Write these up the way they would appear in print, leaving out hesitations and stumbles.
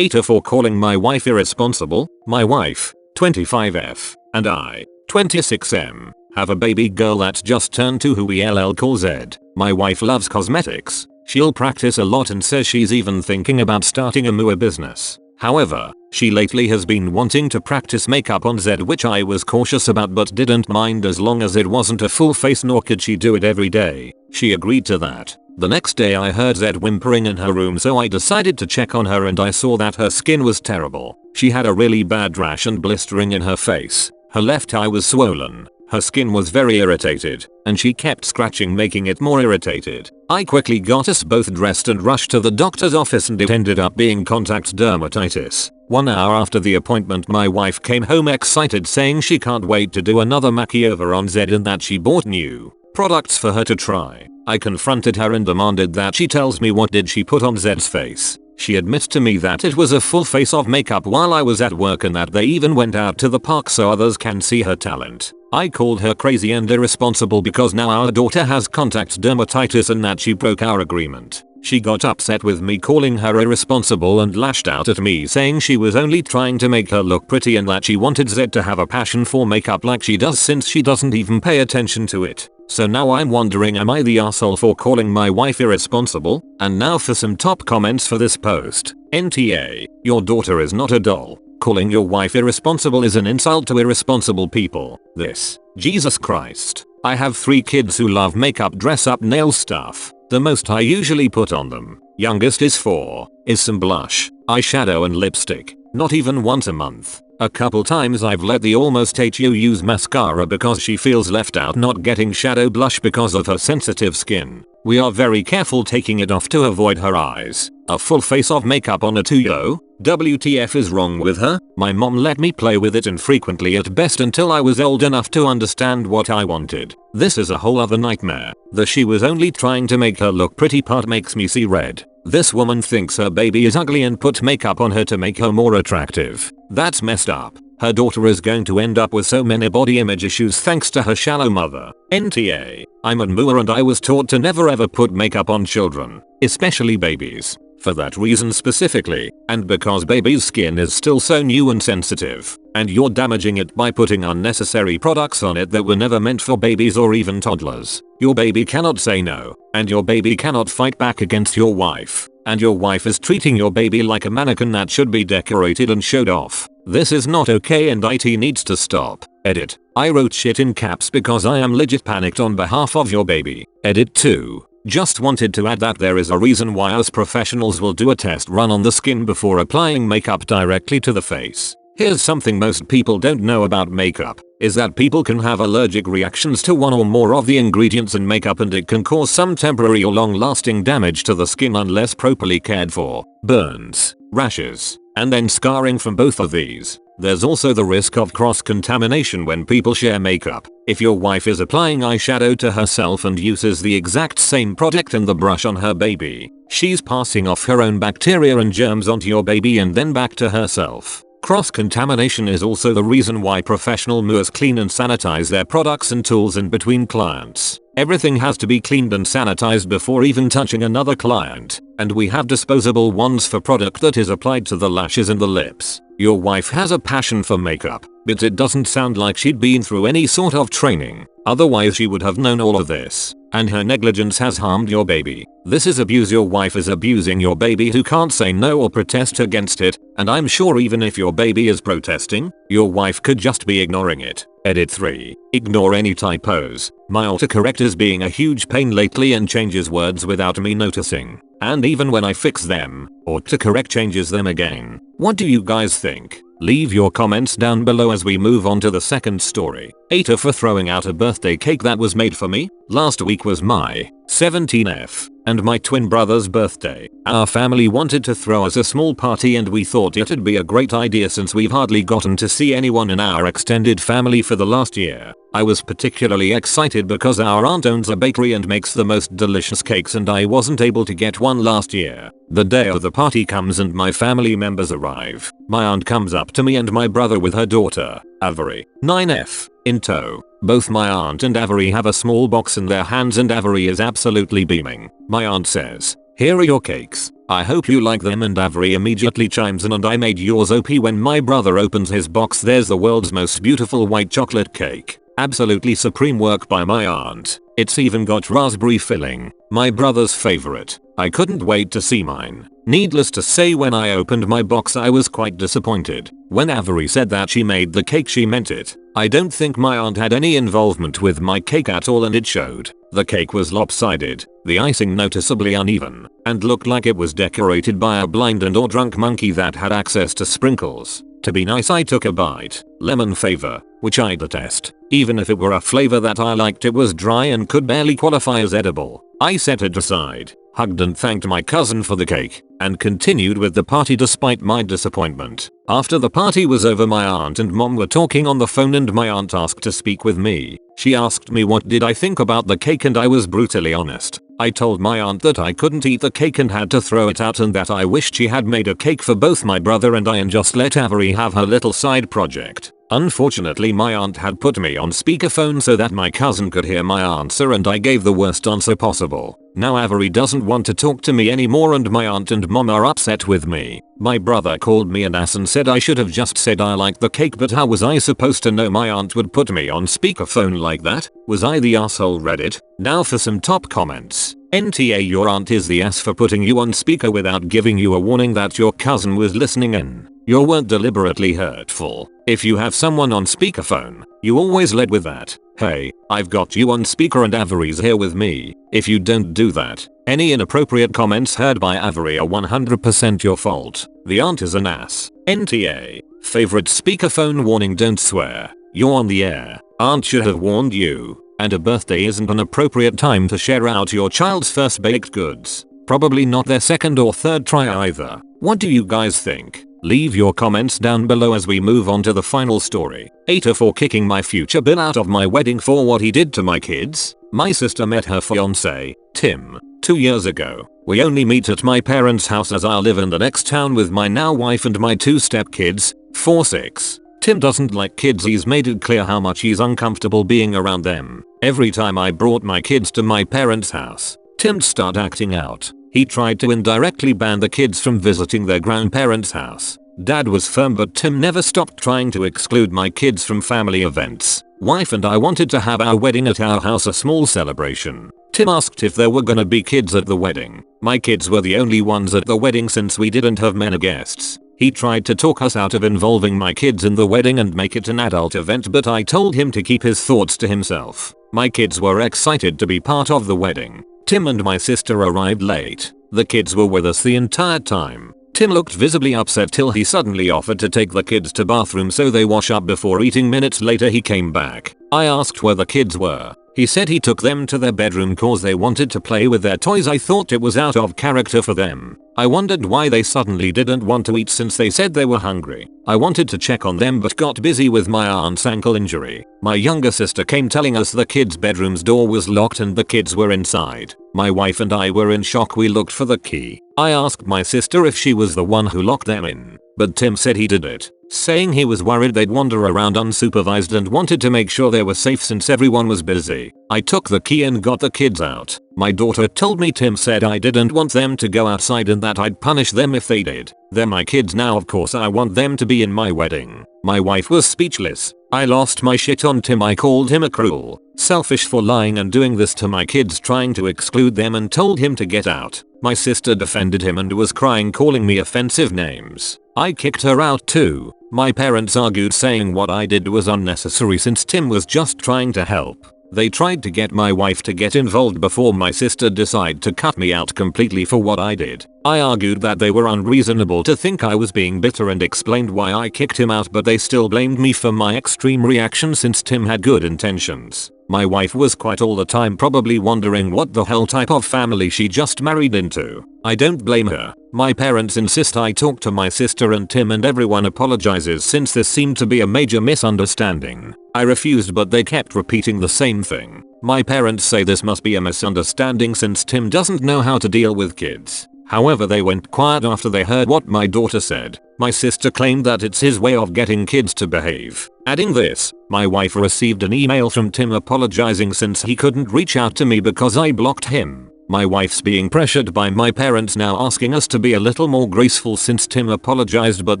AITA for calling my wife irresponsible. My wife, 25F, and I, 26M, have a baby girl that just turned 2 who we call Z. My wife loves cosmetics. She'll practice a lot and says she's even thinking about starting a MUA business. However, she lately has been wanting to practice makeup on Z, which I was cautious about but didn't mind as long as it wasn't a full face, nor could she do it every day. She agreed to that. The next day I heard Z whimpering in her room, so I decided to check on her and I saw that her skin was terrible. She had a really bad rash and blistering in her face. Her left eye was swollen. Her skin was very irritated, and she kept scratching, making it more irritated. I quickly got us both dressed and rushed to the doctor's office, and it ended up being contact dermatitis. 1 hour after the appointment, my wife came home excited, saying she can't wait to do another makeover on Z and that she bought new products for her to try. I confronted her and demanded that she tells me what did she put on Z's face. She admits to me that it was a full face of makeup while I was at work and that they even went out to the park so others can see her talent. I called her crazy and irresponsible because now our daughter has contact dermatitis and that she broke our agreement. She got upset with me calling her irresponsible and lashed out at me, saying she was only trying to make her look pretty and that she wanted Z to have a passion for makeup like she does, since she doesn't even pay attention to it. So now I'm wondering, am I the asshole for calling my wife irresponsible? And now for some top comments for this post. NTA, your daughter is not a doll. Calling your wife irresponsible is an insult to irresponsible people. This. Jesus Christ. I have 3 kids who love makeup, dress up, nail stuff. The most I usually put on them, youngest is 4, is some blush, eyeshadow and lipstick. Not even once a month. A couple times I've let the almost HU use mascara because she feels left out not getting shadow blush because of her sensitive skin. We are very careful taking it off to avoid her eyes. A full face of makeup on a 2-yo? WTF is wrong with her? My mom let me play with it infrequently at best until I was old enough to understand what I wanted. This is a whole other nightmare. The she was only trying to make her look pretty part makes me see red. This woman thinks her baby is ugly and put makeup on her to make her more attractive. That's messed up. Her daughter is going to end up with so many body image issues thanks to her shallow mother. NTA, I'm a MUA and I was taught to never ever put makeup on children, especially babies. For that reason specifically, and because baby's skin is still so new and sensitive, and you're damaging it by putting unnecessary products on it that were never meant for babies or even toddlers. Your baby cannot say no, and your baby cannot fight back against your wife, and your wife is treating your baby like a mannequin that should be decorated and showed off. This is not okay and IT needs to stop. Edit. I wrote shit in caps because I am legit panicked on behalf of your baby. Edit 2. Just wanted to add that there is a reason why us professionals will do a test run on the skin before applying makeup directly to the face. Here's something most people don't know about makeup, is that people can have allergic reactions to one or more of the ingredients in makeup, and it can cause some temporary or long-lasting damage to the skin unless properly cared for. Burns, rashes, and then scarring from both of these. There's also the risk of cross-contamination when people share makeup. If your wife is applying eyeshadow to herself and uses the exact same product and the brush on her baby, she's passing off her own bacteria and germs onto your baby and then back to herself. Cross-contamination is also the reason why professional MUAs clean and sanitize their products and tools in between clients. Everything has to be cleaned and sanitized before even touching another client, and we have disposable ones for product that is applied to the lashes and the lips. Your wife has a passion for makeup, but it doesn't sound like she'd been through any sort of training, otherwise she would have known all of this. And her negligence has harmed your baby. This is abuse. Your wife is abusing your baby who can't say no or protest against it, and I'm sure even if your baby is protesting, your wife could just be ignoring it. Edit 3. Ignore any typos. My autocorrect is being a huge pain lately and changes words without me noticing. And even when I fix them, autocorrect changes them again. What do you guys think? Leave your comments down below as we move on to the second story. AITA for throwing out a birthday cake that was made for me. Last week was my 17th and my twin brother's birthday. Our family wanted to throw us a small party and we thought it'd be a great idea since we've hardly gotten to see anyone in our extended family for the last year. I was particularly excited because our aunt owns a bakery and makes the most delicious cakes, and I wasn't able to get one last year. The day of the party comes and my family members arrive. My aunt comes up to me and my brother with her daughter, Avery, 9F, in tow. Both my aunt and Avery have a small box in their hands and Avery is absolutely beaming. My aunt says, Here are your cakes. I hope you like them. And Avery immediately chimes in, and I made yours OP. When my brother opens his box, there's the world's most beautiful white chocolate cake. Absolutely supreme work by my aunt. It's even got raspberry filling. My brother's favorite. I couldn't wait to see mine. Needless to say, when I opened my box I was quite disappointed. When Avery said that she made the cake, she meant it. I don't think my aunt had any involvement with my cake at all, and it showed. The cake was lopsided, the icing noticeably uneven, and looked like it was decorated by a blind and or drunk monkey that had access to sprinkles. To be nice, I took a bite. Lemon flavor, which I detest. Even if it were a flavor that I liked, it was dry and could barely qualify as edible. I set it aside, hugged and thanked my cousin for the cake, and continued with the party despite my disappointment. After the party was over, my aunt and mom were talking on the phone, and my aunt asked to speak with me. She asked me what did I think about the cake, and I was brutally honest. I told my aunt that I couldn't eat the cake and had to throw it out, and that I wished she had made a cake for both my brother and I and just let Avery have her little side project. Unfortunately, my aunt had put me on speakerphone so that my cousin could hear my answer, and I gave the worst answer possible. Now Avery doesn't want to talk to me anymore, and my aunt and mom are upset with me. My brother called me an ass and said I should have just said I liked the cake, but how was I supposed to know my aunt would put me on speakerphone like that? Was I the asshole? Reddit? Now for some top comments. NTA, your aunt is the ass for putting you on speaker without giving you a warning that your cousin was listening in. You weren't deliberately hurtful. If you have someone on speakerphone, you always lead with that. Hey, I've got you on speaker and Avery's here with me. If you don't do that, any inappropriate comments heard by Avery are 100% your fault. The aunt is an ass. NTA. Favorite speakerphone warning: don't swear. You're on the air. Aunt should have warned you. And a birthday isn't an appropriate time to share out your child's first baked goods. Probably not their second or third try either. What do you guys think? Leave your comments down below as we move on to the final story. AITA for kicking my future Bill out of my wedding for what he did to my kids. My sister met her fiance, Tim, 2 years ago. We only meet at my parents' house as I live in the next town with my now wife and my 2 stepkids, 4, 6. Tim doesn't like kids. He's made it clear how much he's uncomfortable being around them. Every time I brought my kids to my parents' house, Tim'd start acting out. He tried to indirectly ban the kids from visiting their grandparents' house. Dad was firm, but Tim never stopped trying to exclude my kids from family events. Wife and I wanted to have our wedding at our house, a small celebration. Tim asked if there were gonna be kids at the wedding. My kids were the only ones at the wedding since we didn't have many guests. He tried to talk us out of involving my kids in the wedding and make it an adult event, but I told him to keep his thoughts to himself. My kids were excited to be part of the wedding. Tim and my sister arrived late. The kids were with us the entire time. Tim looked visibly upset till he suddenly offered to take the kids to bathroom so they wash up before eating. Minutes later he came back. I asked where the kids were. He said he took them to their bedroom cause they wanted to play with their toys. I thought it was out of character for them. I wondered why they suddenly didn't want to eat since they said they were hungry. I wanted to check on them but got busy with my aunt's ankle injury. My younger sister came telling us the kids' bedroom's door was locked and the kids were inside. My wife and I were in shock. We looked for the key. I asked my sister if she was the one who locked them in, but Tim said he did it, saying he was worried they'd wander around unsupervised and wanted to make sure they were safe since everyone was busy. I took the key and got the kids out. My daughter told me Tim said I didn't want them to go outside and that I'd punish them if they did. They're my kids now, of course I want them to be in my wedding. My wife was speechless. I lost my shit on Tim. I called him a cruel, selfish for lying and doing this to my kids, trying to exclude them, and told him to get out. My sister defended him and was crying, calling me offensive names. I kicked her out too. My parents argued, saying what I did was unnecessary since Tim was just trying to help. They tried to get my wife to get involved before my sister decided to cut me out completely for what I did. I argued that they were unreasonable to think I was being bitter and explained why I kicked him out, but they still blamed me for my extreme reaction since Tim had good intentions. My wife was quiet all the time, probably wondering what the hell type of family she just married into. I don't blame her. My parents insist I talk to my sister and Tim, and everyone apologizes since this seemed to be a major misunderstanding. I refused, but they kept repeating the same thing. My parents say this must be a misunderstanding since Tim doesn't know how to deal with kids. However, they went quiet after they heard what my daughter said. My sister claimed that it's his way of getting kids to behave. Adding this, my wife received an email from Tim apologizing since he couldn't reach out to me because I blocked him. My wife's being pressured by my parents now asking us to be a little more graceful since Tim apologized but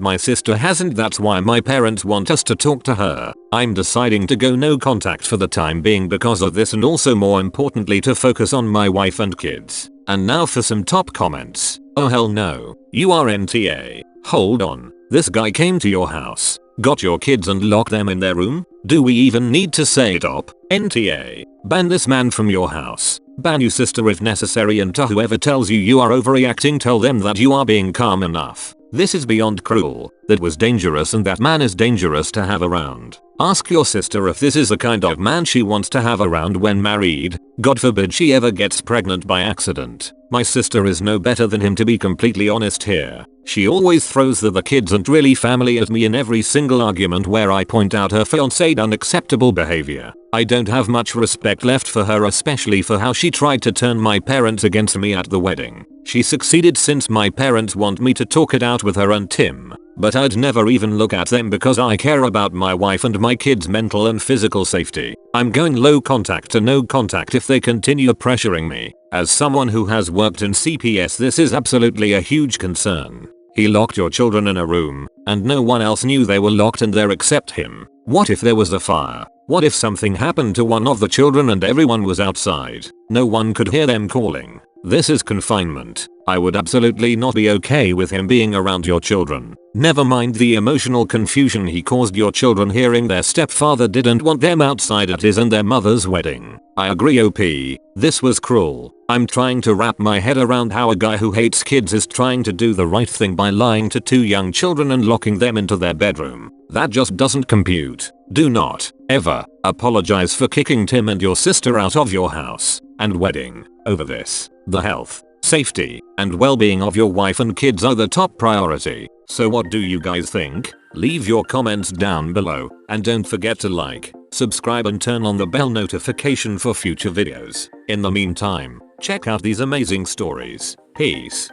my sister hasn't. That's why my parents want us to talk to her. I'm deciding to go no contact for the time being because of this and also more importantly to focus on my wife and kids. And now for some top comments. Oh hell no. You are NTA. Hold on. This guy came to your house, got your kids and locked them in their room? Do we even need to say top? NTA. Ban this man from your house. Ban your sister if necessary and to whoever tells you are overreacting tell them that you are being calm enough. This is beyond cruel. That was dangerous and that man is dangerous to have around. Ask your sister if this is the kind of man she wants to have around when married. God forbid she ever gets pregnant by accident. My sister is no better than him to be completely honest here. She always throws the kids and really family at me in every single argument where I point out her fiancé's unacceptable behavior. I don't have much respect left for her, especially for how she tried to turn my parents against me at the wedding. She succeeded since my parents want me to talk it out with her and Tim. But I'd never even look at them because I care about my wife and my kids' mental and physical safety. I'm going low contact to no contact if they continue pressuring me. As someone who has worked in CPS, this is absolutely a huge concern. He locked your children in a room, and no one else knew they were locked in there except him. What if there was a fire? What if something happened to one of the children and everyone was outside? No one could hear them calling. This is confinement. I would absolutely not be okay with him being around your children. Never mind the emotional confusion he caused your children hearing their stepfather didn't want them outside at his and their mother's wedding. I agree OP. This was cruel. I'm trying to wrap my head around how a guy who hates kids is trying to do the right thing by lying to two young children and locking them into their bedroom. That just doesn't compute. Do not, ever, apologize for kicking Tim and your sister out of your house and wedding over this. The health, safety, and well-being of your wife and kids are the top priority. So what do you guys think? Leave your comments down below, and don't forget to like, subscribe and turn on the bell notification for future videos. In the meantime, check out these amazing stories. Peace.